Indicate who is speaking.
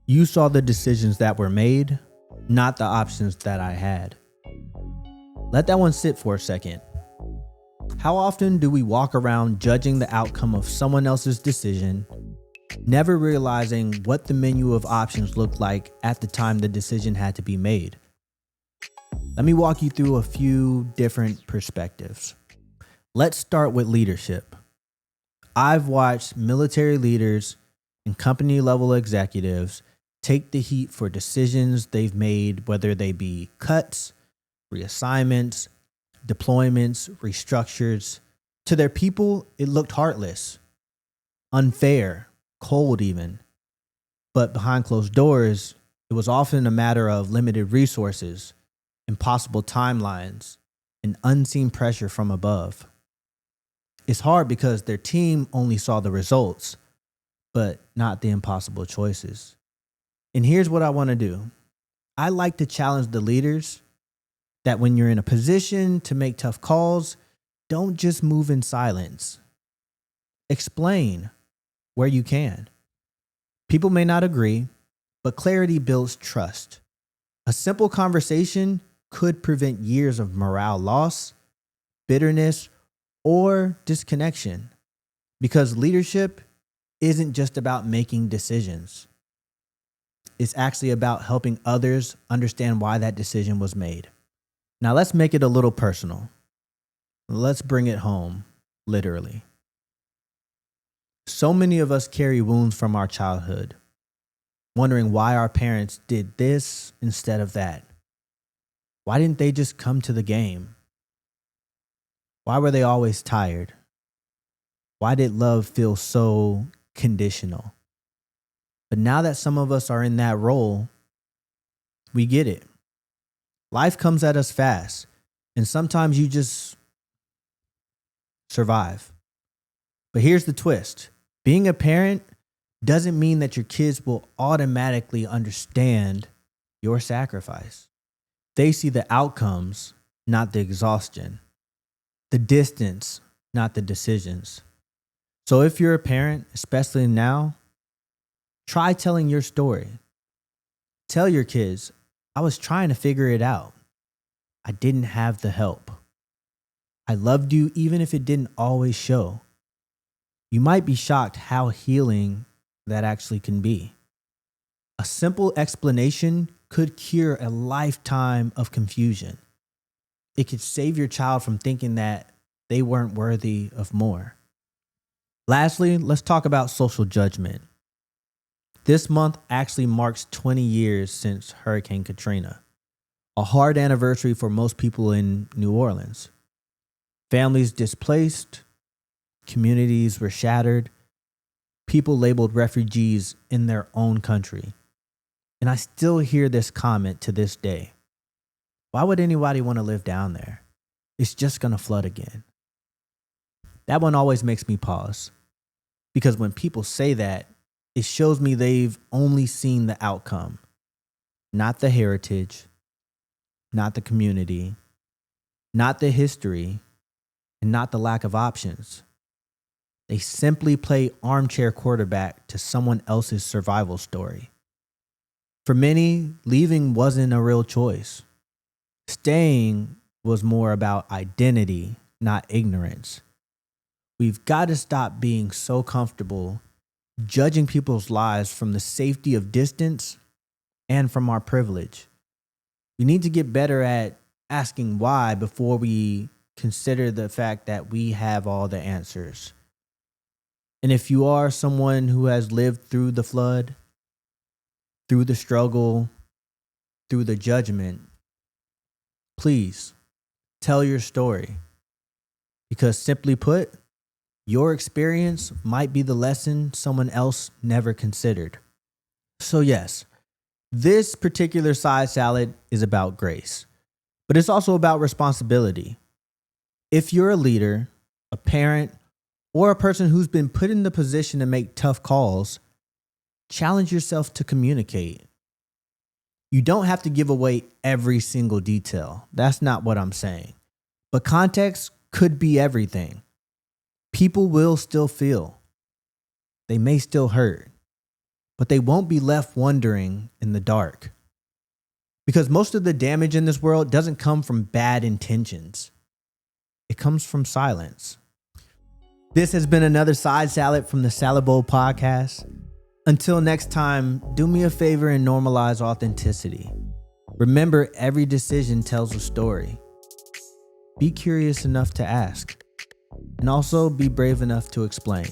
Speaker 1: You saw the decisions that were made, not the options that I had. Let that one sit for a second. How often do we walk around judging the outcome of someone else's decision, never realizing what the menu of options looked like at the time the decision had to be made? Let me walk you through a few different perspectives. Let's start with leadership. I've watched military leaders and company level executives take the heat for decisions they've made, whether they be cuts, reassignments, deployments, restructures. To their people, it looked heartless, unfair, cold even. But behind closed doors, it was often a matter of limited resources, impossible timelines, and unseen pressure from above. It's hard because their team only saw the results, but not the impossible choices. And here's what I want to do. I like to challenge the leaders that when you're in a position to make tough calls, don't just move in silence. Explain where you can. People may not agree, but clarity builds trust. A simple conversation could prevent years of morale loss, bitterness, or disconnection. Because leadership isn't just about making decisions. It's actually about helping others understand why that decision was made. Now let's make it a little personal. Let's bring it home, literally. So many of us carry wounds from our childhood, wondering why our parents did this instead of that. Why didn't they just come to the game? Why were they always tired? Why did love feel so conditional? But now that some of us are in that role, we get it. Life comes at us fast, and sometimes you just survive. But here's the twist. Being a parent doesn't mean that your kids will automatically understand your sacrifice. They see the outcomes, not the exhaustion, the distance, not the decisions. So if you're a parent, especially now, try telling your story. Tell your kids, I was trying to figure it out. I didn't have the help. I loved you even if it didn't always show. You might be shocked how healing that actually can be. A simple explanation could cure a lifetime of confusion. It could save your child from thinking that they weren't worthy of more. Lastly, let's talk about social judgment. This month actually marks 20 years since Hurricane Katrina, a hard anniversary for most people in New Orleans. Families displaced, communities were shattered, people labeled refugees in their own country. And I still hear this comment to this day. Why would anybody want to live down there? It's just going to flood again. That one always makes me pause, because when people say that, it shows me they've only seen the outcome, not the heritage, not the community, not the history, and not the lack of options. They simply play armchair quarterback to someone else's survival story. For many, leaving wasn't a real choice. Staying was more about identity, not ignorance. We've got to stop being so comfortable judging people's lives from the safety of distance and from our privilege. We need to get better at asking why before we consider the fact that we have all the answers. And if you are someone who has lived through the flood, through the struggle, through the judgment, please tell your story. Because simply put, your experience might be the lesson someone else never considered. So yes, this particular side salad is about grace, but it's also about responsibility. If you're a leader, a parent, or a person who's been put in the position to make tough calls, challenge yourself to communicate. You don't have to give away every single detail. That's not what I'm saying. But context could be everything. People will still feel. They may still hurt. but they won't be left wondering in the dark. Because most of the damage in this world doesn't come from bad intentions. It comes from silence. This has been another Side Salad from the Salad Bowl Podcast. Until next time, do me a favor and normalize authenticity. Remember, every decision tells a story. Be curious enough to ask, and also be brave enough to explain.